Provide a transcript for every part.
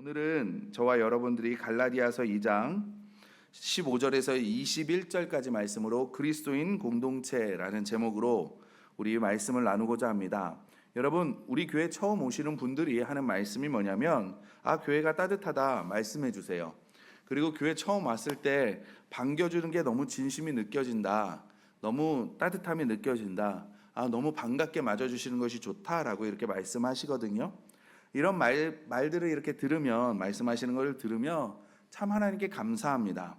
오늘은 저와 여러분들이 갈라디아서 2장 15절에서 21절까지 말씀으로 그리스도인 공동체라는 제목으로 우리 말씀을 나누고자 합니다. 여러분, 우리 교회 처음 오시는 분들이 하는 말씀이 뭐냐면 교회가 따뜻하다 말씀해 주세요. 그리고 교회 처음 왔을 때 반겨주는 게 너무 진심이 느껴진다, 너무 따뜻함이 느껴진다, 너무 반갑게 맞아주시는 것이 좋다라고 이렇게 말씀하시거든요. 이런 말들을 이렇게 들으면, 말씀하시는 것을 들으며 참 하나님께 감사합니다.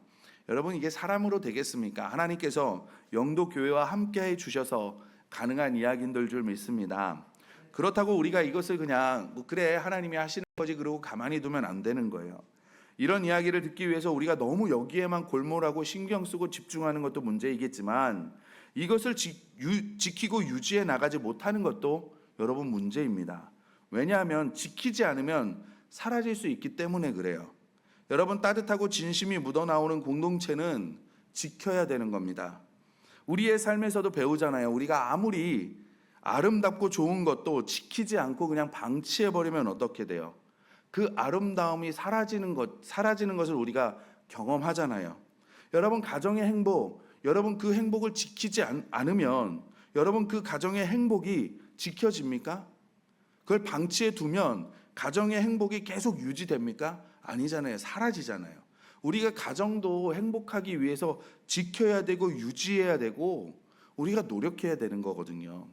여러분, 이게 사람으로 되겠습니까? 하나님께서 영도 교회와 함께 해 주셔서 가능한 이야기인 줄 믿습니다. 그렇다고 우리가 이것을 그냥 그래 하나님이 하시는 거지 그러고 가만히 두면 안 되는 거예요. 이런 이야기를 듣기 위해서 우리가 너무 여기에만 골몰하고 신경 쓰고 집중하는 것도 문제이겠지만 이것을 지키고 유지해 나가지 못하는 것도 여러분 문제입니다. 왜냐하면 지키지 않으면 사라질 수 있기 때문에 그래요. 여러분, 따뜻하고 진심이 묻어나오는 공동체는 지켜야 되는 겁니다. 우리의 삶에서도 배우잖아요. 우리가 아무리 아름답고 좋은 것도 지키지 않고 그냥 방치해버리면 어떻게 돼요? 그 아름다움이 사라지는 것을 우리가 경험하잖아요. 여러분, 가정의 행복, 여러분 그 행복을 지키지 않으면 여러분 그 가정의 행복이 지켜집니까? 그걸 방치해 두면 가정의 행복이 계속 유지됩니까? 아니잖아요. 사라지잖아요. 우리가 가정도 행복하기 위해서 지켜야 되고 유지해야 되고 우리가 노력해야 되는 거거든요.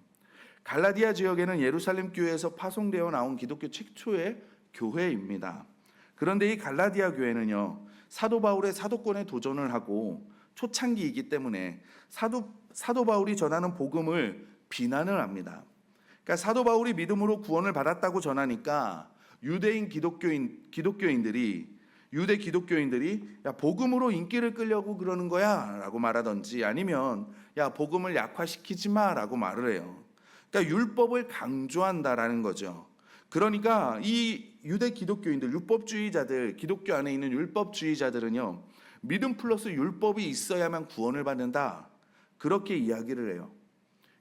갈라디아 지역에는 예루살렘 교회에서 파송되어 나온 기독교 최초의 교회입니다. 그런데 이 갈라디아 교회는요, 사도 바울의 사도권에 도전을 하고 초창기이기 때문에 사도 바울이 전하는 복음을 비난을 합니다. 그러니까 사도 바울이 믿음으로 구원을 받았다고 전하니까 유대 기독교인들이 야, 복음으로 인기를 끌려고 그러는 거야 라고 말하든지, 아니면 야, 복음을 약화시키지 마 라고 말을 해요. 그러니까 율법을 강조한다라는 거죠. 그러니까 이 유대 기독교인들, 율법주의자들, 기독교 안에 있는 율법주의자들은요, 믿음 플러스 율법이 있어야만 구원을 받는다, 그렇게 이야기를 해요.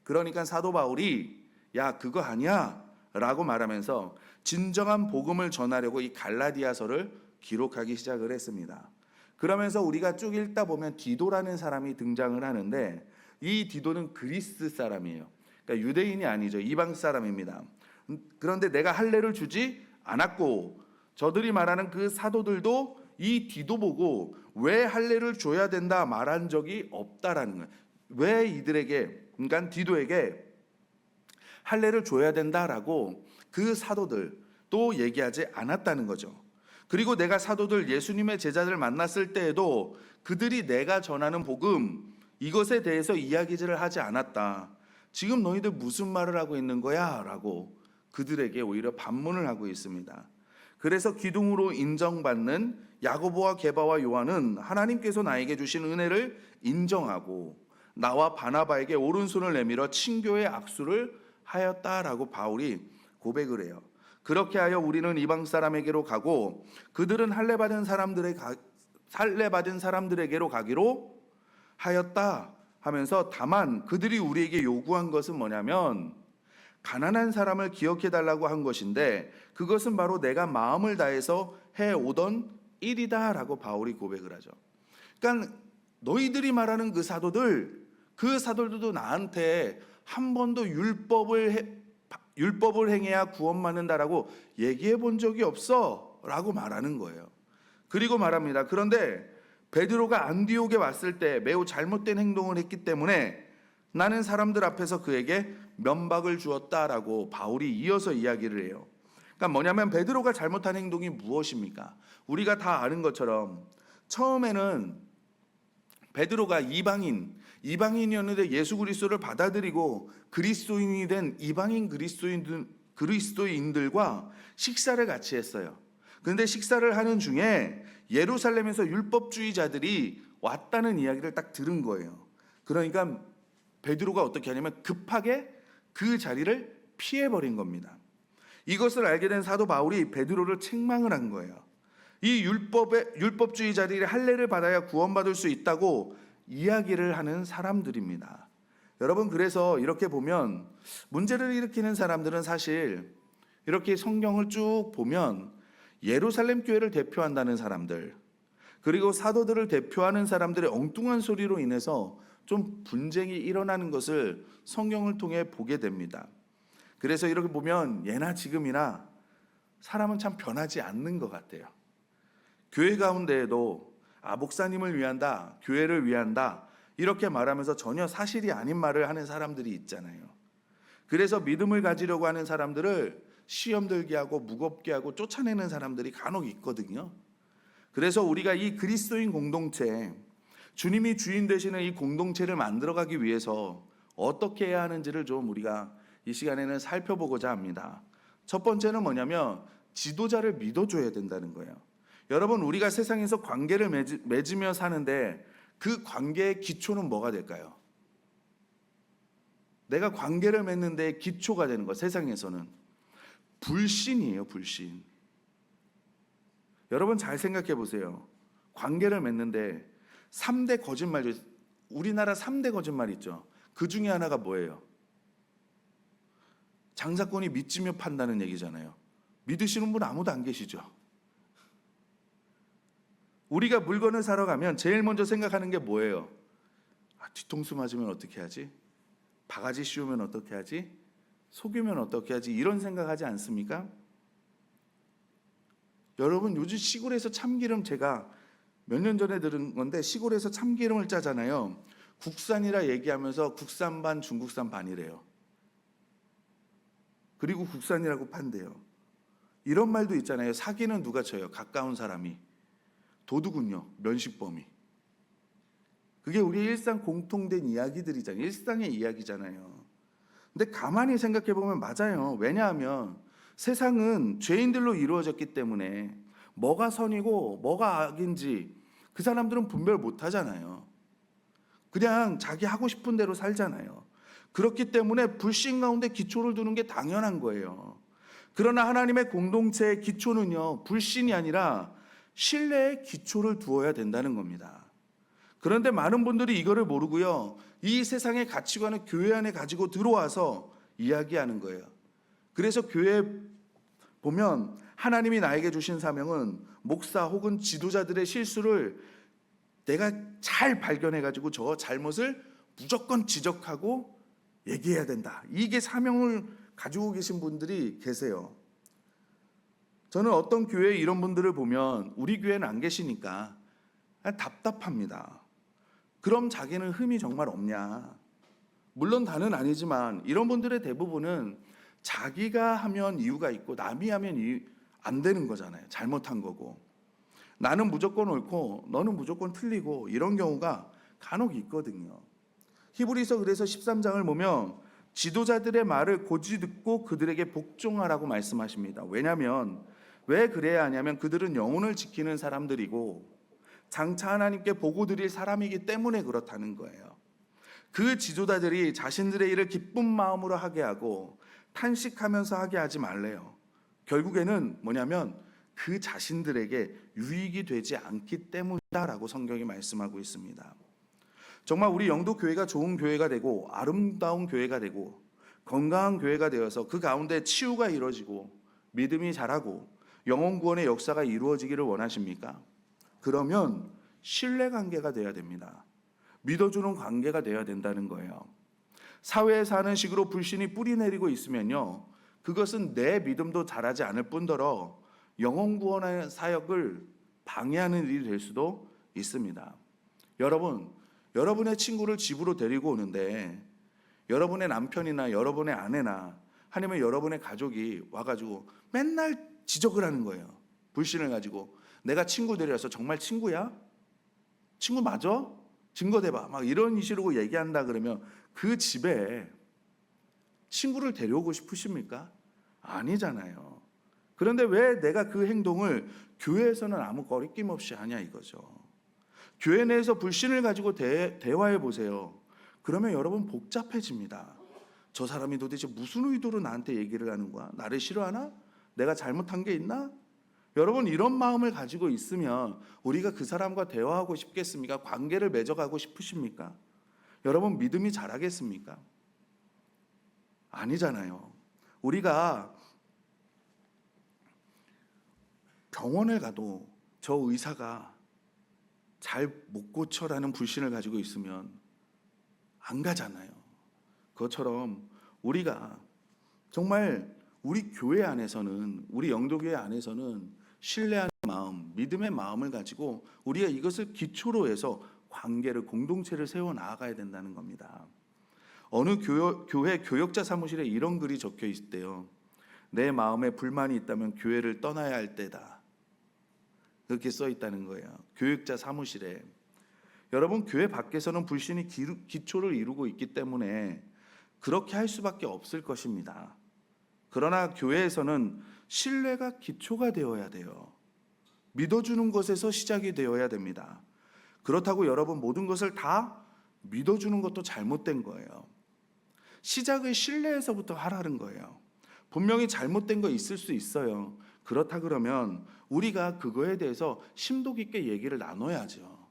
그러니까 사도 바울이 야, 그거 아니야 라고 말하면서 진정한 복음을 전하려고 이 갈라디아서를 기록하기 시작을 했습니다. 그러면서 우리가 쭉 읽다 보면 디도라는 사람이 등장을 하는데, 이 디도는 그리스 사람이에요. 그러니까 유대인이 아니죠. 이방 사람입니다. 그런데 내가 할례를 주지 않았고, 저들이 말하는 그 사도들도 이 디도 보고 왜 할례를 줘야 된다 말한 적이 없다라는 거예요. 왜 이들에게, 그러니까 디도에게 할례를 줘야 된다라고 그 사도들 또 얘기하지 않았다는 거죠. 그리고 내가 사도들, 예수님의 제자들 만났을 때에도 그들이 내가 전하는 복음, 이것에 대해서 이야기를 하지 않았다. 지금 너희들 무슨 말을 하고 있는 거야? 라고 그들에게 오히려 반문을 하고 있습니다. 그래서 기둥으로 인정받는 야고보와 게바와 요한은 하나님께서 나에게 주신 은혜를 인정하고 나와 바나바에게 오른손을 내밀어 친교의 악수를 하였다라고 바울이 고백을 해요. 그렇게 하여 우리는 이방 사람에게로 가고 그들은 할례 받은 사람들에게로 가기로 하였다 하면서, 다만 그들이 우리에게 요구한 것은 뭐냐면 가난한 사람을 기억해 달라고 한 것인데 그것은 바로 내가 마음을 다해서 해오던 일이다라고 바울이 고백을 하죠. 그러니까 너희들이 말하는 그 사도들도 나한테 한 번도 율법을 행해야 구원받는다라고 얘기해 본 적이 없어 라고 말하는 거예요. 그리고 말합니다. 그런데 베드로가 안디옥에 왔을 때 매우 잘못된 행동을 했기 때문에 나는 사람들 앞에서 그에게 면박을 주었다라고 바울이 이어서 이야기를 해요. 그러니까 뭐냐면 베드로가 잘못한 행동이 무엇입니까? 우리가 다 아는 것처럼 처음에는 베드로가 이방인이었는데 예수 그리스도를 받아들이고 그리스도인이 된 이방인 그리스도인들과 식사를 같이 했어요. 그런데 식사를 하는 중에 예루살렘에서 율법주의자들이 왔다는 이야기를 딱 들은 거예요. 그러니까 베드로가 어떻게 하냐면 급하게 그 자리를 피해버린 겁니다. 이것을 알게 된 사도 바울이 베드로를 책망을 한 거예요. 이 율법주의자들이 할례를 받아야 구원받을 수 있다고 이야기를 하는 사람들입니다. 여러분, 그래서 이렇게 보면 문제를 일으키는 사람들은 사실 이렇게 성경을 쭉 보면 예루살렘 교회를 대표한다는 사람들, 그리고 사도들을 대표하는 사람들의 엉뚱한 소리로 인해서 좀 분쟁이 일어나는 것을 성경을 통해 보게 됩니다. 그래서 이렇게 보면 예나 지금이나 사람은 참 변하지 않는 것 같아요. 교회 가운데에도 목사님을 위한다, 교회를 위한다 이렇게 말하면서 전혀 사실이 아닌 말을 하는 사람들이 있잖아요. 그래서 믿음을 가지려고 하는 사람들을 시험 들게 하고 무겁게 하고 쫓아내는 사람들이 간혹 있거든요. 그래서 우리가 이 그리스도인 공동체, 주님이 주인 되시는 이 공동체를 만들어가기 위해서 어떻게 해야 하는지를 좀 우리가 이 시간에는 살펴보고자 합니다. 첫 번째는 뭐냐면 지도자를 믿어줘야 된다는 거예요. 여러분, 우리가 세상에서 관계를 맺으며 사는데 그 관계의 기초는 뭐가 될까요? 내가 관계를 맺는데 기초가 되는 거, 세상에서는 불신이에요. 불신. 여러분 잘 생각해 보세요. 관계를 맺는데 3대 거짓말, 우리나라 3대 거짓말 있죠. 그 중에 하나가 뭐예요? 장사꾼이 믿지며 판다는 얘기잖아요. 믿으시는 분 아무도 안 계시죠. 우리가 물건을 사러 가면 제일 먼저 생각하는 게 뭐예요? 뒤통수 맞으면 어떻게 하지? 바가지 씌우면 어떻게 하지? 속이면 어떻게 하지? 이런 생각하지 않습니까? 여러분, 요즘 시골에서 참기름, 제가 몇 년 전에 들은 건데 시골에서 참기름을 짜잖아요. 국산이라 얘기하면서 국산 반 중국산 반이래요. 그리고 국산이라고 판대요. 이런 말도 있잖아요. 사기는 누가 쳐요? 가까운 사람이. 도둑은요? 면식범이. 그게 우리 일상 공통된 이야기들이잖아요. 일상의 이야기잖아요. 근데 가만히 생각해 보면 맞아요. 왜냐하면 세상은 죄인들로 이루어졌기 때문에 뭐가 선이고 뭐가 악인지 그 사람들은 분별 못 하잖아요. 그냥 자기 하고 싶은 대로 살잖아요. 그렇기 때문에 불신 가운데 기초를 두는 게 당연한 거예요. 그러나 하나님의 공동체의 기초는요, 불신이 아니라 신뢰의 기초를 두어야 된다는 겁니다. 그런데 많은 분들이 이거를 모르고요, 이 세상의 가치관을 교회 안에 가지고 들어와서 이야기하는 거예요. 그래서 교회에 보면 하나님이 나에게 주신 사명은 목사 혹은 지도자들의 실수를 내가 잘 발견해가지고 저 잘못을 무조건 지적하고 얘기해야 된다. 이게 사명을 가지고 계신 분들이 계세요. 저는 어떤 교회에 이런 분들을 보면 우리 교회는 안 계시니까 답답합니다. 그럼 자기는 흠이 정말 없냐? 물론 다는 아니지만 이런 분들의 대부분은 자기가 하면 이유가 있고 남이 하면 안 되는 거잖아요. 잘못한 거고. 나는 무조건 옳고 너는 무조건 틀리고 이런 경우가 간혹 있거든요. 히브리서 그래서 13장을 보면 지도자들의 말을 고지 듣고 그들에게 복종하라고 말씀하십니다. 왜냐하면 왜 그래야 하냐면 그들은 영혼을 지키는 사람들이고 장차 하나님께 보고 드릴 사람이기 때문에 그렇다는 거예요. 그 지도자들이 자신들의 일을 기쁜 마음으로 하게 하고 탄식하면서 하게 하지 말래요. 결국에는 뭐냐면 그 자신들에게 유익이 되지 않기 때문이다라고 성경이 말씀하고 있습니다. 정말 우리 영도 교회가 좋은 교회가 되고 아름다운 교회가 되고 건강한 교회가 되어서 그 가운데 치유가 이루어지고 믿음이 자라고 영혼 구원의 역사가 이루어지기를 원하십니까? 그러면 신뢰관계가 돼야 됩니다. 믿어주는 관계가 돼야 된다는 거예요. 사회에 사는 식으로 불신이 뿌리 내리고 있으면요, 그것은 내 믿음도 자라지 않을 뿐더러 영혼 구원의 사역을 방해하는 일이 될 수도 있습니다. 여러분의 친구를 집으로 데리고 오는데 여러분의 남편이나 여러분의 아내나 아니면 여러분의 가족이 와가지고 맨날 지적을 하는 거예요. 불신을 가지고. 내가 친구 데려와서 정말 친구야? 친구 맞아? 증거 대봐. 막 이런 식으로 얘기한다 그러면 그 집에 친구를 데려오고 싶으십니까? 아니잖아요. 그런데 왜 내가 그 행동을 교회에서는 아무 거리낌 없이 하냐 이거죠. 교회 내에서 불신을 가지고 대화해 보세요. 그러면 여러분 복잡해집니다. 저 사람이 도대체 무슨 의도로 나한테 얘기를 하는 거야? 나를 싫어하나? 내가 잘못한 게 있나? 여러분 이런 마음을 가지고 있으면 우리가 그 사람과 대화하고 싶겠습니까? 관계를 맺어가고 싶으십니까? 여러분 믿음이 자라겠습니까? 아니잖아요. 우리가 병원을 가도 저 의사가 잘 못 고쳐라는 불신을 가지고 있으면 안 가잖아요. 그것처럼 우리가 정말 우리 교회 안에서는, 우리 영도교회 안에서는 신뢰하는 마음, 믿음의 마음을 가지고 우리가 이것을 기초로 해서 관계를, 공동체를 세워 나아가야 된다는 겁니다. 어느 교회 교역자 사무실에 이런 글이 적혀 있대요. 내 마음에 불만이 있다면 교회를 떠나야 할 때다. 그렇게 써 있다는 거예요. 교역자 사무실에. 여러분, 교회 밖에서는 불신이 기초를 이루고 있기 때문에 그렇게 할 수밖에 없을 것입니다. 그러나 교회에서는 신뢰가 기초가 되어야 돼요. 믿어주는 것에서 시작이 되어야 됩니다. 그렇다고 여러분 모든 것을 다 믿어주는 것도 잘못된 거예요. 시작을 신뢰에서부터 하라는 거예요. 분명히 잘못된 거 있을 수 있어요. 그렇다 그러면 우리가 그거에 대해서 심도 깊게 얘기를 나눠야죠.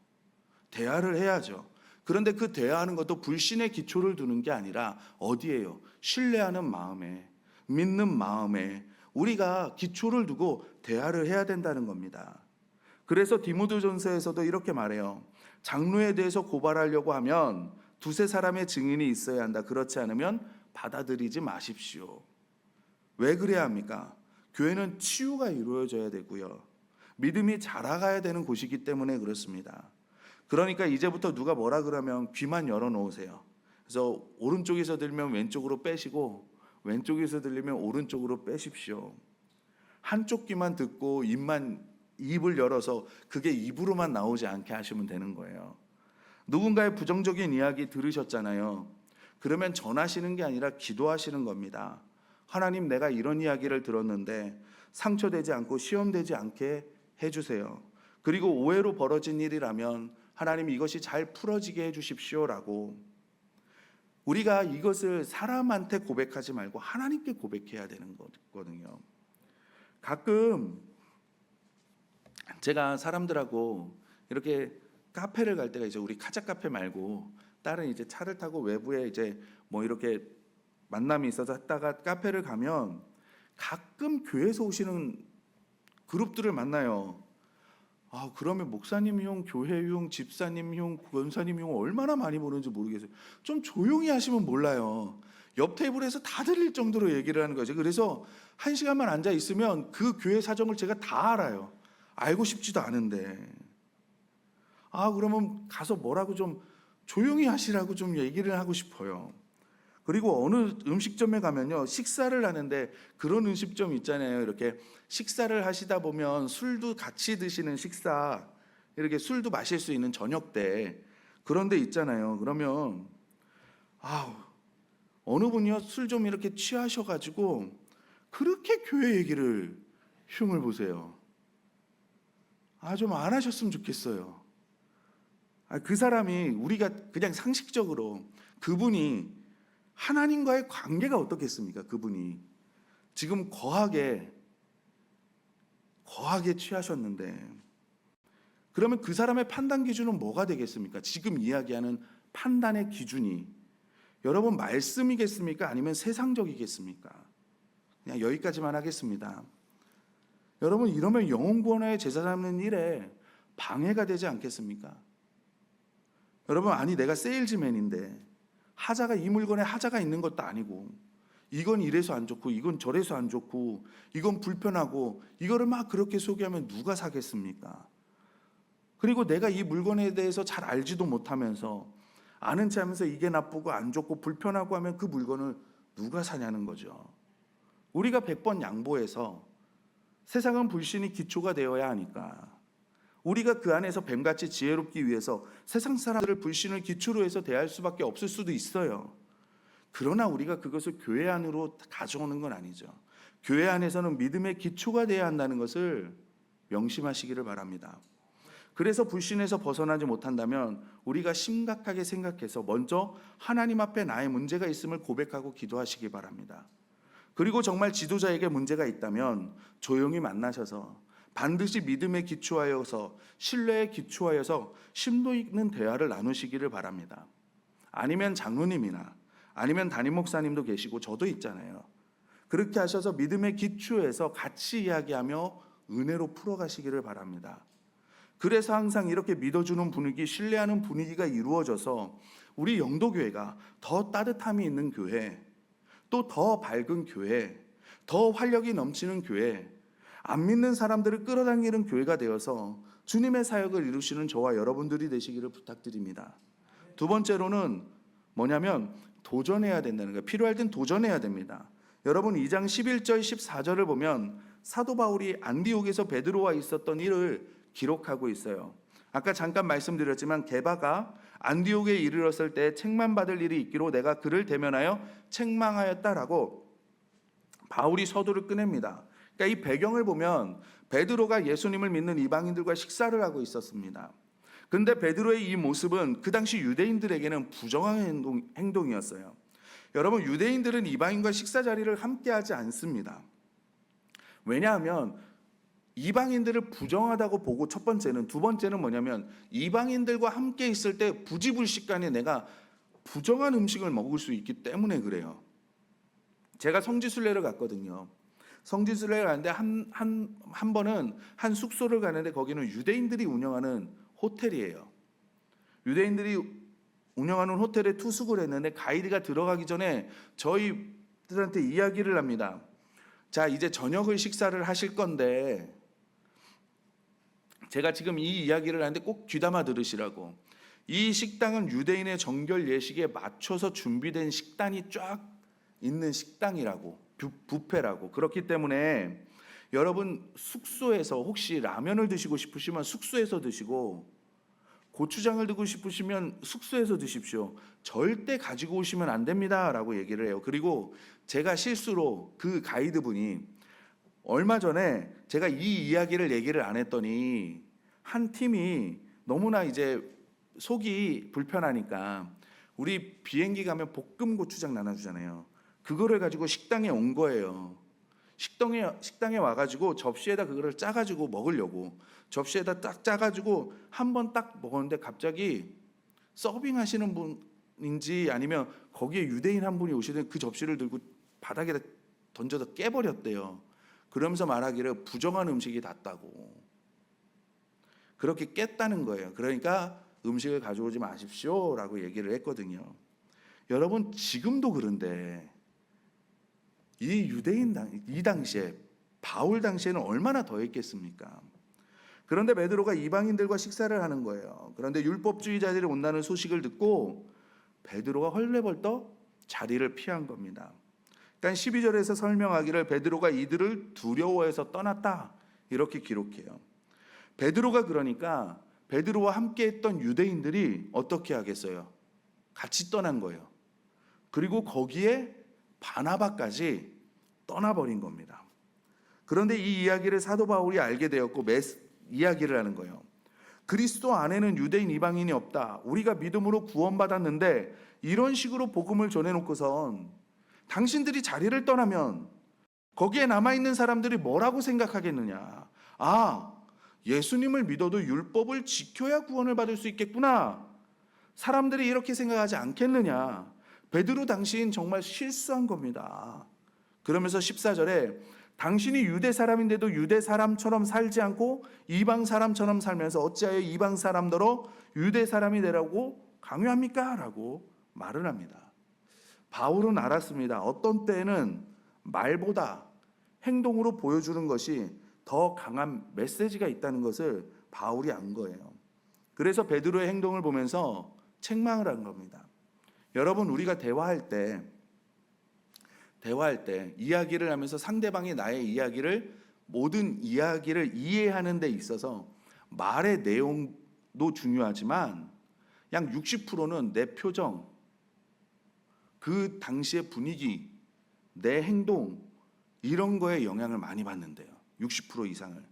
대화를 해야죠. 그런데 그 대화하는 것도 불신의 기초를 두는 게 아니라 어디예요? 신뢰하는 마음에, 믿는 마음에 우리가 기초를 두고 대화를 해야 된다는 겁니다. 그래서 디모데전서에서도 이렇게 말해요. 장로에 대해서 고발하려고 하면 두세 사람의 증인이 있어야 한다. 그렇지 않으면 받아들이지 마십시오. 왜 그래야 합니까? 교회는 치유가 이루어져야 되고요. 믿음이 자라가야 되는 곳이기 때문에 그렇습니다. 그러니까 이제부터 누가 뭐라 그러면 귀만 열어놓으세요. 그래서 오른쪽에서 들리면 왼쪽으로 빼시고 왼쪽에서 들리면 오른쪽으로 빼십시오. 한쪽 귀만 듣고 입을 열어서 그게 입으로만 나오지 않게 하시면 되는 거예요. 누군가의 부정적인 이야기 들으셨잖아요. 그러면 전하시는 게 아니라 기도하시는 겁니다. 하나님, 내가 이런 이야기를 들었는데 상처되지 않고 시험되지 않게 해주세요. 그리고 오해로 벌어진 일이라면 하나님 이것이 잘 풀어지게 해주십시오라고. 우리가 이것을 사람한테 고백하지 말고 하나님께 고백해야 되는 거거든요. 가끔 제가 사람들하고 이렇게 카페를 갈 때가 이제 우리 카자 카페 말고 다른 이제 차를 타고 외부에 이제 뭐 이렇게 만남이 있어서 했다가 카페를 가면 가끔 교회에서 오시는 그룹들을 만나요. 그러면 목사님 흉, 교회 흉, 집사님 흉, 권사님 흉 얼마나 많이 보는지 모르겠어요. 좀 조용히 하시면 몰라요. 옆 테이블에서 다 들릴 정도로 얘기를 하는 거죠. 그래서 1시간만 앉아 있으면 그 교회 사정을 제가 다 알아요. 알고 싶지도 않은데. 그러면 가서 뭐라고 좀 조용히 하시라고 좀 얘기를 하고 싶어요. 그리고 어느 음식점에 가면요, 식사를 하는데 그런 음식점 있잖아요. 이렇게 식사를 하시다 보면 술도 같이 드시는 식사, 이렇게 술도 마실 수 있는 저녁 때 그런 데 있잖아요. 그러면 어느 분이요, 술 좀 이렇게 취하셔가지고 그렇게 교회 얘기를 흉을 보세요. 좀 안 하셨으면 좋겠어요. 그 사람이, 우리가 그냥 상식적으로 그분이 하나님과의 관계가 어떻겠습니까? 그분이 지금 거하게 취하셨는데, 그러면 그 사람의 판단 기준은 뭐가 되겠습니까? 지금 이야기하는 판단의 기준이 여러분 말씀이겠습니까? 아니면 세상적이겠습니까? 그냥 여기까지만 하겠습니다. 여러분, 이러면 영혼 구원의 제사 잡는 일에 방해가 되지 않겠습니까? 여러분, 내가 세일즈맨인데 하자가, 이 물건에 하자가 있는 것도 아니고, 이건 이래서 안 좋고 이건 저래서 안 좋고 이건 불편하고, 이거를 막 그렇게 소개하면 누가 사겠습니까? 그리고 내가 이 물건에 대해서 잘 알지도 못하면서, 아는 체 하면서 이게 나쁘고 안 좋고 불편하고 하면 그 물건을 누가 사냐는 거죠. 우리가 100번 양보해서, 세상은 불신이 기초가 되어야 하니까 우리가 그 안에서 뱀같이 지혜롭기 위해서 세상 사람들을 불신을 기초로 해서 대할 수밖에 없을 수도 있어요. 그러나 우리가 그것을 교회 안으로 가져오는 건 아니죠. 교회 안에서는 믿음의 기초가 되어야 한다는 것을 명심하시기를 바랍니다. 그래서 불신에서 벗어나지 못한다면 우리가 심각하게 생각해서 먼저 하나님 앞에 나의 문제가 있음을 고백하고 기도하시기 바랍니다. 그리고 정말 지도자에게 문제가 있다면 조용히 만나셔서 반드시 믿음에 기초하여서, 신뢰에 기초하여서 심도 있는 대화를 나누시기를 바랍니다. 아니면 장로님이나 아니면 담임 목사님도 계시고 저도 있잖아요. 그렇게 하셔서 믿음에 기초해서 같이 이야기하며 은혜로 풀어가시기를 바랍니다. 그래서 항상 이렇게 믿어주는 분위기, 신뢰하는 분위기가 이루어져서 우리 영도교회가 더 따뜻함이 있는 교회, 또 더 밝은 교회, 더 활력이 넘치는 교회, 안 믿는 사람들을 끌어당기는 교회가 되어서 주님의 사역을 이루시는 저와 여러분들이 되시기를 부탁드립니다. 두 번째로는 뭐냐면 도전해야 된다는 거예요. 필요할 땐 도전해야 됩니다. 여러분 2장 11절 14절을 보면 사도 바울이 안디옥에서 베드로와 있었던 일을 기록하고 있어요. 아까 잠깐 말씀드렸지만 게바가 안디옥에 이르렀을 때 책망 받을 일이 있기로 내가 그를 대면하여 책망하였다라고 바울이 서두를 꺼냅니다. 그러니까 이 배경을 보면 베드로가 예수님을 믿는 이방인들과 식사를 하고 있었습니다. 그런데 베드로의 이 모습은 그 당시 유대인들에게는 부정한 행동이었어요. 여러분 유대인들은 이방인과 식사 자리를 함께하지 않습니다. 왜냐하면 이방인들을 부정하다고 보고 첫 번째는, 두 번째는 뭐냐면 이방인들과 함께 있을 때 부지불식간에 내가 부정한 음식을 먹을 수 있기 때문에 그래요. 제가 성지순례를 갔거든요. 성지순례를 가는데 한 번은 한 숙소를 가는데 거기는 유대인들이 운영하는 호텔이에요. 유대인들이 운영하는 호텔에 투숙을 했는데 가이드가 들어가기 전에 저희들한테 이야기를 합니다. 자, 이제 저녁을 식사를 하실 건데 제가 지금 이 이야기를 하는데 꼭 귀담아 들으시라고. 이 식당은 유대인의 정결 예식에 맞춰서 준비된 식단이 쫙 있는 식당이라고, 뷔페라고. 그렇기 때문에 여러분 숙소에서 혹시 라면을 드시고 싶으시면 숙소에서 드시고, 고추장을 드고 싶으시면 숙소에서 드십시오. 절대 가지고 오시면 안 됩니다 라고 얘기를 해요. 그리고 제가 실수로 그 가이드분이 얼마 전에 제가 이 이야기를 얘기를 안 했더니 한 팀이 너무나 이제 속이 불편하니까 우리 비행기 가면 볶음 고추장 나눠주잖아요. 그거를 가지고 식당에 온 거예요. 식당에 와가지고 접시에다 그거를 짜가지고 먹으려고 접시에다 딱 짜가지고 한 번 딱 먹었는데 갑자기 서빙하시는 분인지 아니면 거기에 유대인 한 분이 오시더니 그 접시를 들고 바닥에다 던져서 깨버렸대요. 그러면서 말하기를 부정한 음식이 닿다고. 그렇게 깼다는 거예요. 그러니까 음식을 가져오지 마십시오 라고 얘기를 했거든요. 여러분 지금도 그런데 이 당시에 바울 당시에는 얼마나 더했겠습니까? 그런데 베드로가 이방인들과 식사를 하는 거예요. 그런데 율법주의자들이 온다는 소식을 듣고 베드로가 헐레벌떡 자리를 피한 겁니다. 그러니까 12절에서 설명하기를 베드로가 이들을 두려워해서 떠났다 이렇게 기록해요. 베드로가 그러니까 베드로와 함께 했던 유대인들이 어떻게 하겠어요? 같이 떠난 거예요. 그리고 거기에 바나바까지 떠나버린 겁니다. 그런데 이 이야기를 사도 바울이 알게 되었고 이야기를 하는 거예요. 그리스도 안에는 유대인 이방인이 없다. 우리가 믿음으로 구원받았는데 이런 식으로 복음을 전해놓고선 당신들이 자리를 떠나면 거기에 남아있는 사람들이 뭐라고 생각하겠느냐. 아, 예수님을 믿어도 율법을 지켜야 구원을 받을 수 있겠구나. 사람들이 이렇게 생각하지 않겠느냐. 베드로 당시엔 정말 실수한 겁니다. 그러면서 14절에 당신이 유대 사람인데도 유대 사람처럼 살지 않고 이방 사람처럼 살면서 어찌하여 이방 사람더러 유대 사람이 되라고 강요합니까? 라고 말을 합니다. 바울은 알았습니다. 어떤 때에는 말보다 행동으로 보여주는 것이 더 강한 메시지가 있다는 것을 바울이 안 거예요. 그래서 베드로의 행동을 보면서 책망을 한 겁니다. 여러분 우리가 대화할 때 이야기를 하면서 상대방이 나의 이야기를 모든 이야기를 이해하는 데 있어서 말의 내용도 중요하지만 약 60%는 내 표정, 그 당시의 분위기, 내 행동 이런 거에 영향을 많이 받는데요. 60% 이상을.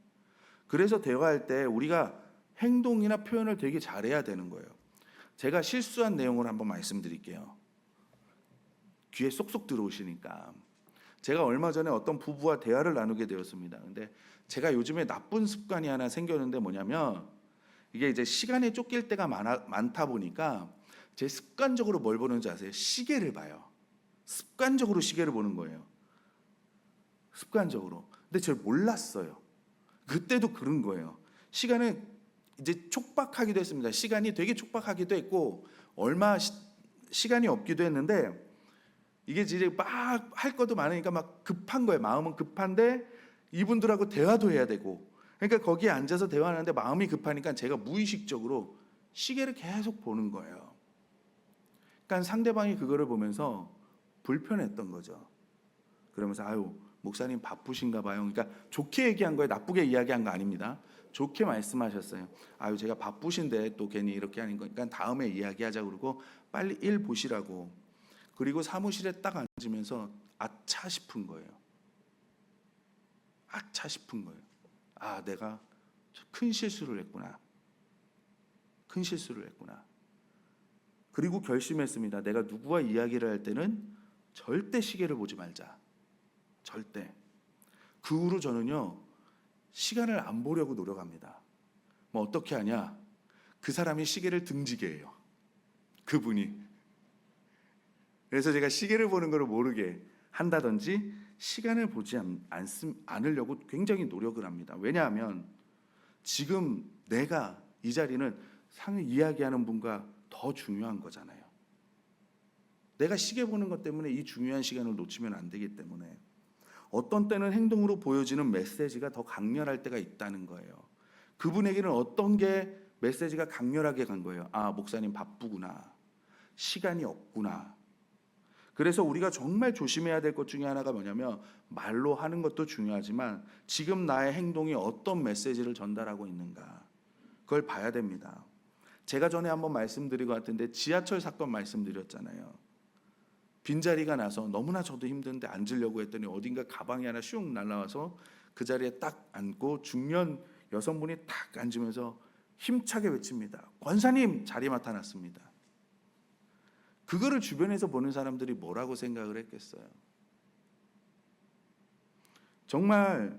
그래서 대화할 때 우리가 행동이나 표현을 되게 잘해야 되는 거예요. 제가 실수한 내용을 한번 말씀드릴게요. 귀에 쏙쏙 들어오시니까. 제가 얼마 전에 어떤 부부와 대화를 나누게 되었습니다. 근데 제가 요즘에 나쁜 습관이 하나 생겼는데 뭐냐면 이게 이제 시간에 쫓길 때가 많다 보니까 제 습관적으로 뭘 보는지 아세요? 시계를 봐요. 습관적으로 시계를 보는 거예요. 습관적으로. 근데 제가 몰랐어요. 그때도 그런 거예요. 시간은 이제 촉박하기도 했습니다. 시간이 되게 촉박하기도 했고 얼마 시간이 없기도 했는데 이게 이제 막 할 것도 많으니까 막 급한 거예요. 마음은 급한데 이분들하고 대화도 해야 되고, 그러니까 거기에 앉아서 대화하는데 마음이 급하니까 제가 무의식적으로 시계를 계속 보는 거예요. 그러니까 상대방이 그거를 보면서 불편했던 거죠. 그러면서 아유, 목사님 바쁘신가 봐요. 그러니까 좋게 얘기한 거예요. 나쁘게 이야기한 거 아닙니다. 좋게 말씀하셨어요. 아유, 제가 바쁘신데 또 괜히 이렇게 하는 거니까 다음에 이야기하자 그러고 빨리 일 보시라고. 그리고 사무실에 딱 앉으면서 아차 싶은 거예요. 아차 싶은 거예요. 아, 내가 큰 실수를 했구나. 큰 실수를 했구나. 그리고 결심했습니다. 내가 누구와 이야기를 할 때는 절대 시계를 보지 말자. 절대. 그 후로 저는요, 시간을 안 보려고 노력합니다. 뭐 어떻게 하냐? 그 사람이 시계를 등지게 해요. 그분이. 그래서 제가 시계를 보는 걸 모르게 한다든지 시간을 보지 않으려고 굉장히 노력을 합니다. 왜냐하면 지금 내가 이 자리는 상을 이야기하는 분과 더 중요한 거잖아요. 내가 시계 보는 것 때문에 이 중요한 시간을 놓치면 안 되기 때문에 어떤 때는 행동으로 보여지는 메시지가 더 강렬할 때가 있다는 거예요. 그분에게는 어떤 게 메시지가 강렬하게 간 거예요. 아, 목사님 바쁘구나. 시간이 없구나. 그래서 우리가 정말 조심해야 될 것 중에 하나가 뭐냐면 말로 하는 것도 중요하지만 지금 나의 행동이 어떤 메시지를 전달하고 있는가, 그걸 봐야 됩니다. 제가 전에 한번 말씀드린 것 같은데 지하철 사건 말씀드렸잖아요. 빈자리가 나서 너무나 저도 힘든데 앉으려고 했더니 어딘가 가방이 하나 슉 날라와서 그 자리에 딱 앉고 중년 여성분이 딱 앉으면서 힘차게 외칩니다. 권사님, 자리 맡아놨습니다. 그거를 주변에서 보는 사람들이 뭐라고 생각을 했겠어요? 정말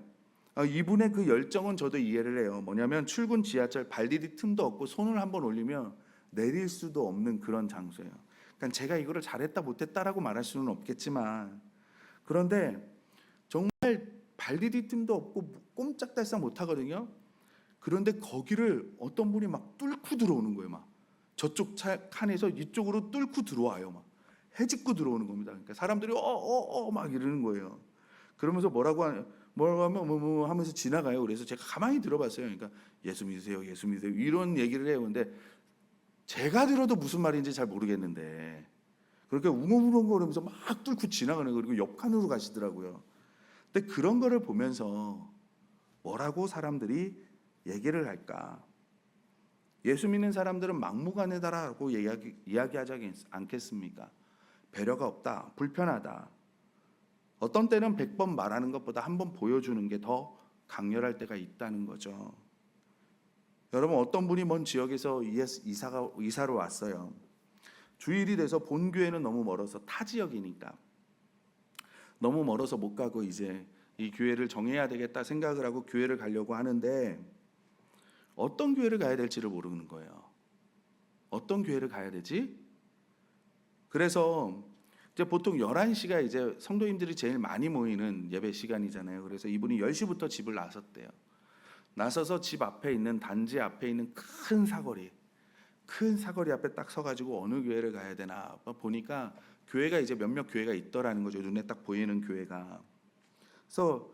이분의 그 열정은 저도 이해를 해요. 뭐냐면 출근 지하철 발 디딜 틈도 없고 손을 한번 올리면 내릴 수도 없는 그런 장소예요. 그러니까 제가 이거를 잘했다 못했다라고 말할 수는 없겠지만, 그런데 정말 발 디딜 틈도 없고 꼼짝달싹 못하거든요. 그런데 거기를 어떤 분이 막 뚫고 들어오는 거예요. 막 저쪽 칸에서 이쪽으로 뚫고 들어와요. 막 해집고 들어오는 겁니다. 그러니까 사람들이 막 이러는 거예요. 그러면서 뭐라고 하면 뭐 하면서 지나가요. 그래서 제가 가만히 들어봤어요. 그러니까 예수 믿으세요, 예수 믿으세요 이런 얘기를 해요. 근데 제가 들어도 무슨 말인지 잘 모르겠는데 그렇게 웅웅웅거리면서 막 뚫고 지나가는 거, 그리고 옆 칸으로 가시더라고요. 근데 그런 거를 보면서 뭐라고 사람들이 얘기를 할까? 예수 믿는 사람들은 막무가내다라고 이야기하지 않겠습니까? 배려가 없다, 불편하다. 어떤 때는 100번 말하는 것보다 한 번 보여주는 게 더 강렬할 때가 있다는 거죠. 여러분, 어떤 분이 먼 지역에서 이사로 왔어요. 주일이 돼서 본 교회는 너무 멀어서 타 지역이니까 너무 멀어서 못 가고 이제 이 교회를 정해야 되겠다 생각을 하고 교회를 가려고 하는데 어떤 교회를 가야 될지를 모르는 거예요. 어떤 교회를 가야 되지? 그래서 이제 보통 11시가 이제 성도님들이 제일 많이 모이는 예배 시간이잖아요. 그래서 이분이 10시부터 집을 나섰대요. 나서서 집 앞에 있는, 단지 앞에 있는 큰 사거리 앞에 딱 서가지고 어느 교회를 가야 되나 보니까 교회가 이제 몇몇 교회가 있더라는 거죠. 눈에 딱 보이는 교회가. 그래서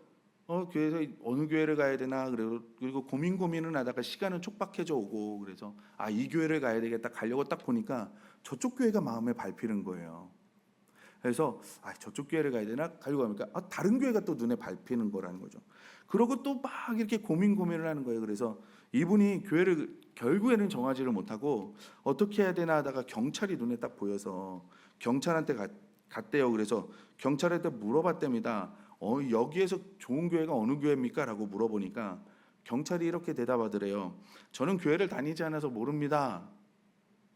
교회에서 어느 교회를 가야 되나, 그리고 고민을 하다가 시간은 촉박해져 오고, 그래서 이 교회를 가야 되겠다 가려고 딱 보니까 저쪽 교회가 마음에 밟히는 거예요. 그래서 저쪽 교회를 가야 되나 가려고 하니까 다른 교회가 또 눈에 밟히는 거라는 거죠. 그러고 또 막 이렇게 고민을 하는 거예요. 그래서 이분이 교회를 결국에는 정하지를 못하고 어떻게 해야 되나 하다가 경찰이 눈에 딱 보여서 경찰한테 갔대요. 그래서 경찰한테 물어봤답니다. 여기에서 좋은 교회가 어느 교회입니까? 라고 물어보니까 경찰이 이렇게 대답하더래요. 저는 교회를 다니지 않아서 모릅니다.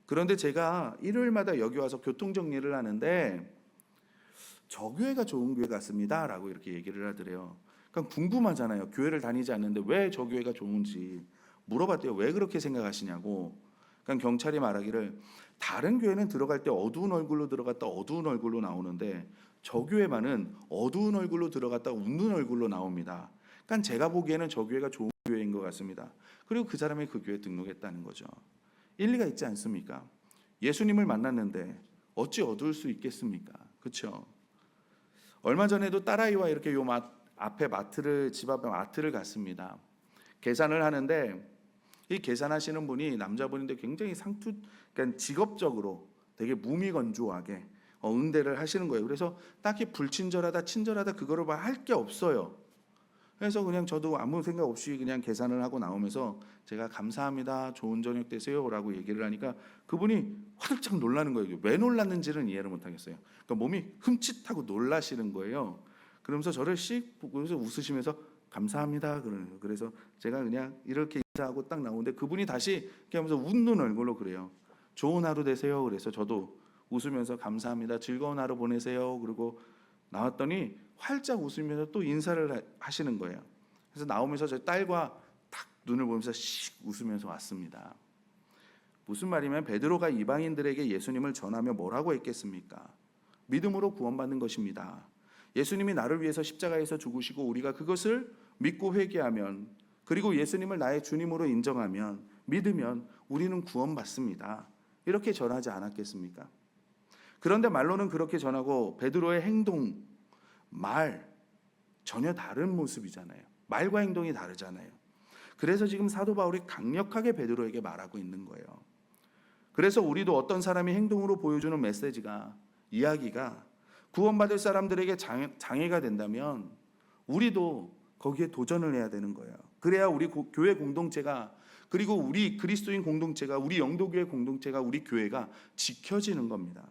그런데 제가 일요일마다 여기 와서 교통정리를 하는데 저 교회가 좋은 교회 같습니다 라고 이렇게 얘기를 하더래요. 그러니까 궁금하잖아요. 교회를 다니지 않는데 왜 저 교회가 좋은지 물어봤대요. 왜 그렇게 생각하시냐고. 그러니까 경찰이 말하기를 다른 교회는 들어갈 때 어두운 얼굴로 들어갔다 어두운 얼굴로 나오는데 저 교회만은 어두운 얼굴로 들어갔다 웃는 얼굴로 나옵니다. 그러니까 제가 보기에는 저 교회가 좋은 교회인 것 같습니다. 그리고 그 사람이 그 교회에 등록했다는 거죠. 일리가 있지 않습니까? 예수님을 만났는데 어찌 어두울 수 있겠습니까? 그렇죠? 얼마 전에도 딸아이와 이렇게 앞에 집 앞에 마트를 갔습니다. 계산을 하는데 이 계산하시는 분이 남자분인데 굉장히 그러니까 직업적으로 되게 무미건조하게 응대를 하시는 거예요. 그래서 딱히 불친절하다, 친절하다 그거를 할 게 없어요. 그래서 그냥 저도 아무 생각 없이 그냥 계산을 하고 나오면서 제가 감사합니다, 좋은 저녁 되세요라고 얘기를 하니까 그분이 화들짝 놀라는 거예요. 왜 놀랐는지는 이해를 못하겠어요. 그러니까 몸이 흠칫하고 놀라시는 거예요. 그러면서 저를 씩 보고서 웃으시면서 감사합니다 그러는 거예요. 그래서 제가 그냥 이렇게 인사하고 딱 나오는데 그분이 다시 이렇게 하면서 웃는 얼굴로 그래요. 좋은 하루 되세요. 그래서 저도 웃으면서 감사합니다, 즐거운 하루 보내세요. 그리고 나왔더니 활짝 웃으면서 또 인사를 하시는 거예요. 그래서 나오면서 저 딸과 딱 눈을 보면서 씩 웃으면서 왔습니다. 무슨 말이면 베드로가 이방인들에게 예수님을 전하며 뭐라고 했겠습니까? 믿음으로 구원받는 것입니다. 예수님이 나를 위해서 십자가에서 죽으시고 우리가 그것을 믿고 회개하면, 그리고 예수님을 나의 주님으로 인정하면, 믿으면 우리는 구원받습니다. 이렇게 전하지 않았겠습니까? 그런데 말로는 그렇게 전하고 베드로의 행동, 말 전혀 다른 모습이잖아요. 말과 행동이 다르잖아요. 그래서 지금 사도 바울이 강력하게 베드로에게 말하고 있는 거예요. 그래서 우리도 어떤 사람이 행동으로 보여주는 메시지가, 이야기가 구원받을 사람들에게 장애가 된다면 우리도 거기에 도전을 해야 되는 거예요. 그래야 우리 교회 공동체가, 그리고 우리 그리스도인 공동체가, 우리 영도교회 공동체가, 우리 교회가 지켜지는 겁니다.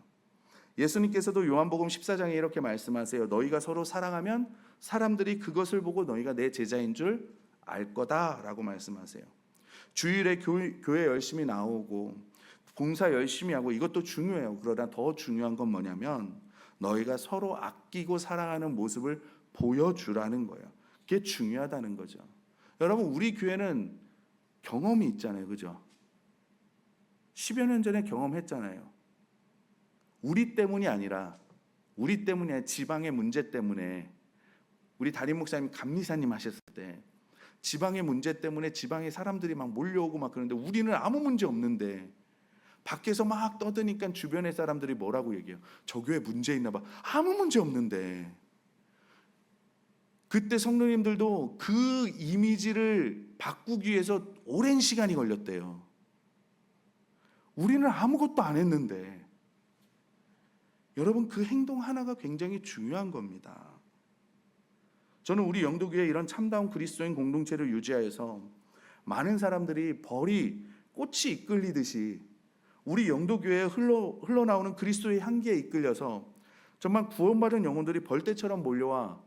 예수님께서도 요한복음 14장에 이렇게 말씀하세요. 너희가 서로 사랑하면 사람들이 그것을 보고 너희가 내 제자인 줄 알 거다라고 말씀하세요. 주일에 교회 열심히 나오고 봉사 열심히 하고 이것도 중요해요. 그러나 더 중요한 건 뭐냐면 너희가 서로 아끼고 사랑하는 모습을 보여주라는 거예요. 그게 중요하다는 거죠. 여러분, 우리 교회는 경험이 있잖아요. 그죠? 10여 년 전에 경험했잖아요. 우리 때문이 아니라 지방의 문제 때문에, 우리 담임 목사님 감리사님 하셨을 때 지방의 문제 때문에 지방의 사람들이 막 몰려오고 막 그러는데 우리는 아무 문제 없는데 밖에서 막 떠드니까 주변의 사람들이 뭐라고 얘기해요? 저 교회 문제 있나 봐. 아무 문제 없는데. 그때 성도님들도 그 이미지를 바꾸기 위해서 오랜 시간이 걸렸대요. 우리는 아무것도 안 했는데. 여러분, 그 행동 하나가 굉장히 중요한 겁니다. 저는 우리 영도교회 이런 참다운 그리스도인 공동체를 유지하여서 많은 사람들이 꽃이 이끌리듯이 우리 영도교회에 흘러나오는 그리스도의 향기에 이끌려서 정말 구원받은 영혼들이 벌떼처럼 몰려와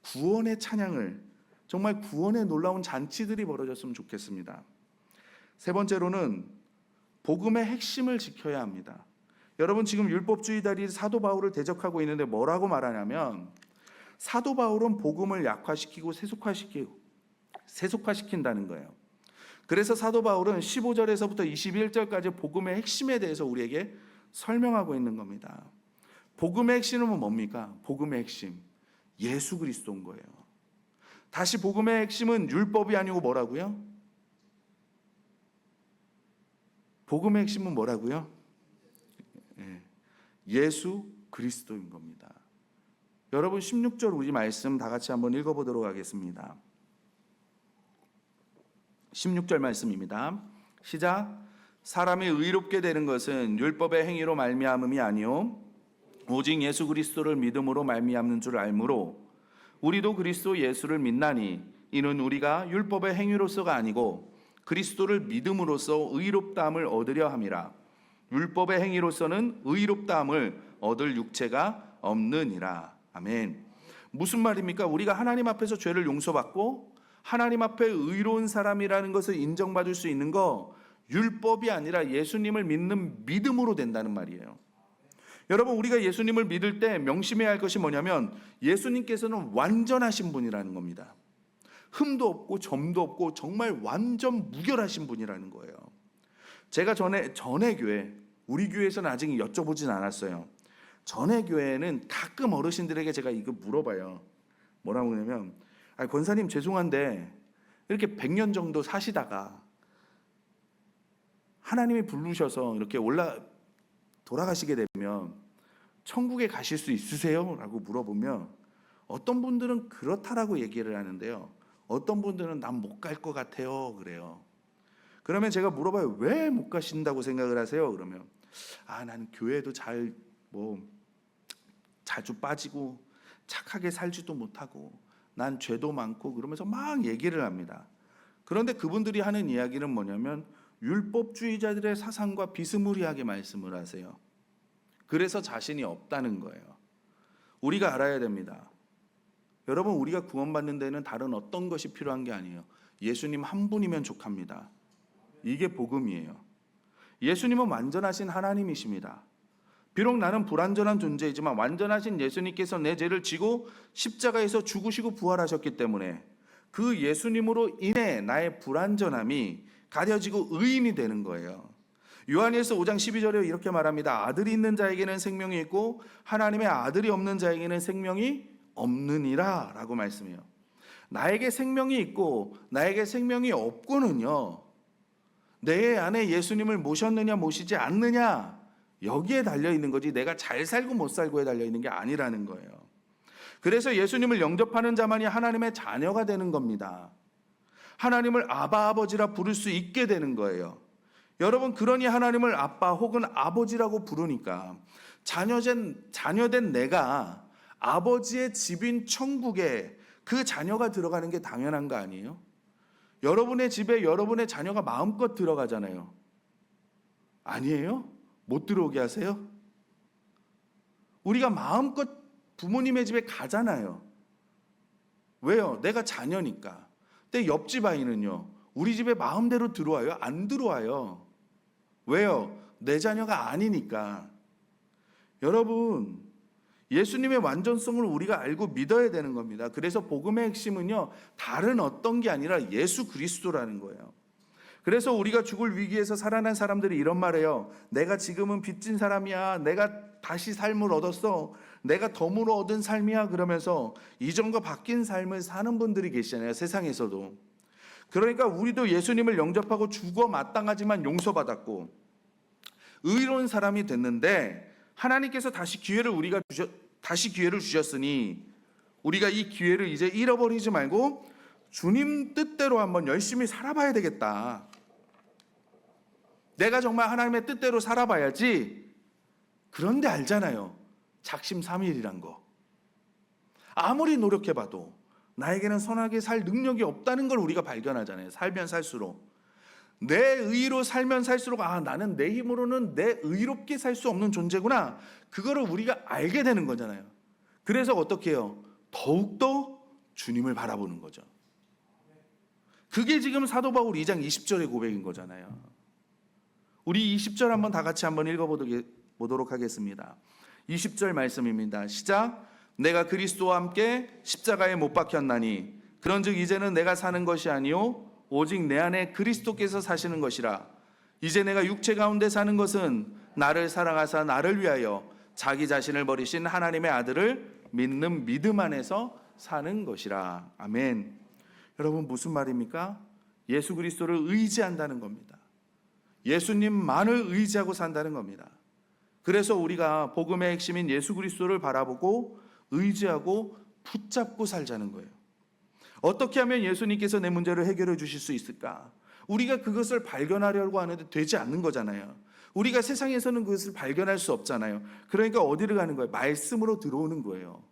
구원의 찬양을, 정말 구원의 놀라운 잔치들이 벌어졌으면 좋겠습니다. 세 번째로는 복음의 핵심을 지켜야 합니다. 여러분, 지금 율법주의자들이 사도 바울을 대적하고 있는데 뭐라고 말하냐면, 사도 바울은 복음을 약화시키고 세속화시킨다는 거예요. 그래서 사도 바울은 15절에서부터 21절까지 복음의 핵심에 대해서 우리에게 설명하고 있는 겁니다. 복음의 핵심은 뭡니까? 복음의 핵심, 예수 그리스도인 거예요. 다시 복음의 핵심은 율법이 아니고 뭐라고요? 복음의 핵심은 뭐라고요? 예수 그리스도인 겁니다. 여러분, 16절 우리 말씀 다 같이 한번 읽어보도록 하겠습니다. 16절 말씀입니다. 시작. 사람이 의롭게 되는 것은 율법의 행위로 말미암음이 아니요 오직 예수 그리스도를 믿음으로 말미암는 줄 알므로 우리도 그리스도 예수를 믿나니 이는 우리가 율법의 행위로서가 아니고 그리스도를 믿음으로써 의롭다함을 얻으려 함이라. 율법의 행위로서는 의롭다함을 얻을 육체가 없느니라. 아멘. 무슨 말입니까? 우리가 하나님 앞에서 죄를 용서받고 하나님 앞에 의로운 사람이라는 것을 인정받을 수 있는 거 율법이 아니라 예수님을 믿는 믿음으로 된다는 말이에요. 여러분, 우리가 예수님을 믿을 때 명심해야 할 것이 뭐냐면 예수님께서는 완전하신 분이라는 겁니다. 흠도 없고 점도 없고 정말 완전 무결하신 분이라는 거예요. 제가 전에 교회, 우리 교회에서는 아직 여쭤보진 않았어요. 전에 교회는 가끔 어르신들에게 제가 이거 물어봐요. 뭐라고 그러냐면, 권사님 죄송한데 이렇게 100년 정도 사시다가 하나님이 부르셔서 이렇게 돌아가시게 되면 천국에 가실 수 있으세요? 라고 물어보면 어떤 분들은 그렇다라고 얘기를 하는데요, 어떤 분들은 난 못 갈 것 같아요 그래요. 그러면 제가 물어봐요. 왜 못 가신다고 생각을 하세요? 그러면 나는 교회도 자주 빠지고 착하게 살지도 못하고 난 죄도 많고 그러면서 막 얘기를 합니다. 그런데 그분들이 하는 이야기는 뭐냐면 율법주의자들의 사상과 비스무리하게 말씀을 하세요. 그래서 자신이 없다는 거예요. 우리가 알아야 됩니다. 여러분, 우리가 구원받는 데는 다른 어떤 것이 필요한 게 아니에요. 예수님 한 분이면 족합니다. 이게 복음이에요. 예수님은 완전하신 하나님이십니다. 비록 나는 불완전한 존재이지만 완전하신 예수님께서 내 죄를 지고 십자가에서 죽으시고 부활하셨기 때문에 그 예수님으로 인해 나의 불완전함이 가려지고 의인이 되는 거예요. 요한일서 5장 12절에 이렇게 말합니다. 아들이 있는 자에게는 생명이 있고 하나님의 아들이 없는 자에게는 생명이 없느니라 라고 말씀해요. 나에게 생명이 있고 나에게 생명이 없고는요, 내 안에 예수님을 모셨느냐 모시지 않느냐 여기에 달려있는 거지 내가 잘 살고 못 살고에 달려있는 게 아니라는 거예요. 그래서 예수님을 영접하는 자만이 하나님의 자녀가 되는 겁니다. 하나님을 아바 아버지라 부를 수 있게 되는 거예요. 여러분, 그러니 하나님을 아빠 혹은 아버지라고 부르니까 자녀된 내가 아버지의 집인 천국에 그 자녀가 들어가는 게 당연한 거 아니에요? 여러분의 집에 여러분의 자녀가 마음껏 들어가잖아요. 아니에요? 못 들어오게 하세요? 우리가 마음껏 부모님의 집에 가잖아요. 왜요? 내가 자녀니까. 근데 옆집 아이는요, 우리 집에 마음대로 들어와요? 안 들어와요. 왜요? 내 자녀가 아니니까. 여러분, 예수님의 완전성을 우리가 알고 믿어야 되는 겁니다. 그래서 복음의 핵심은요, 다른 어떤 게 아니라 예수 그리스도라는 거예요. 그래서 우리가 죽을 위기에서 살아난 사람들이 이런 말해요. 내가 지금은 빚진 사람이야. 내가 다시 삶을 얻었어. 내가 덤으로 얻은 삶이야. 그러면서 이전과 바뀐 삶을 사는 분들이 계시잖아요, 세상에서도. 그러니까 우리도 예수님을 영접하고 죽어 마땅하지만 용서받았고 의로운 사람이 됐는데 하나님께서 다시 기회를 주셨으니 우리가 이 기회를 이제 잃어버리지 말고 주님 뜻대로 한번 열심히 살아봐야 되겠다. 내가 정말 하나님의 뜻대로 살아봐야지. 그런데 알잖아요, 작심삼일이란 거. 아무리 노력해봐도 나에게는 선하게 살 능력이 없다는 걸 우리가 발견하잖아요. 살면 살수록. 내 의로 살면 살수록 나는 내 힘으로는 내 의롭게 살 수 없는 존재구나. 그거를 우리가 알게 되는 거잖아요. 그래서 어떻게 해요? 더욱더 주님을 바라보는 거죠. 그게 지금 사도 바울 2장 20절의 고백인 거잖아요. 우리 20절 한번 다 같이 한번 읽어보도록 하겠습니다. 20절 말씀입니다. 시작. 내가 그리스도와 함께 십자가에 못 박혔나니 그런즉 이제는 내가 사는 것이 아니요 오직 내 안에 그리스도께서 사시는 것이라. 이제 내가 육체 가운데 사는 것은 나를 사랑하사 나를 위하여 자기 자신을 버리신 하나님의 아들을 믿는 믿음 안에서 사는 것이라. 아멘. 여러분, 무슨 말입니까? 예수 그리스도를 의지한다는 겁니다. 예수님만을 의지하고 산다는 겁니다. 그래서 우리가 복음의 핵심인 예수 그리스도를 바라보고 의지하고 붙잡고 살자는 거예요. 어떻게 하면 예수님께서 내 문제를 해결해 주실 수 있을까? 우리가 그것을 발견하려고 하는데 되지 않는 거잖아요. 우리가 세상에서는 그것을 발견할 수 없잖아요. 그러니까 어디를 가는 거예요? 말씀으로 들어오는 거예요.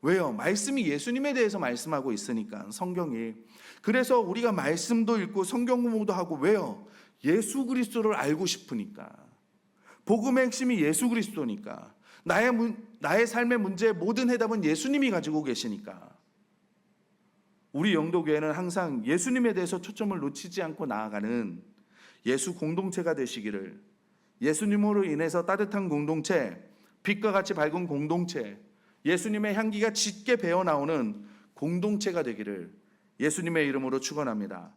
왜요? 말씀이 예수님에 대해서 말씀하고 있으니까, 성경이. 그래서 우리가 말씀도 읽고 성경 공부도 하고. 왜요? 예수 그리스도를 알고 싶으니까. 복음의 핵심이 예수 그리스도니까. 나의 삶의 문제의 모든 해답은 예수님이 가지고 계시니까. 우리 영도교회는 항상 예수님에 대해서 초점을 놓치지 않고 나아가는 예수 공동체가 되시기를, 예수님으로 인해서 따뜻한 공동체, 빛과 같이 밝은 공동체, 예수님의 향기가 짙게 배어나오는 공동체가 되기를 예수님의 이름으로 축원합니다.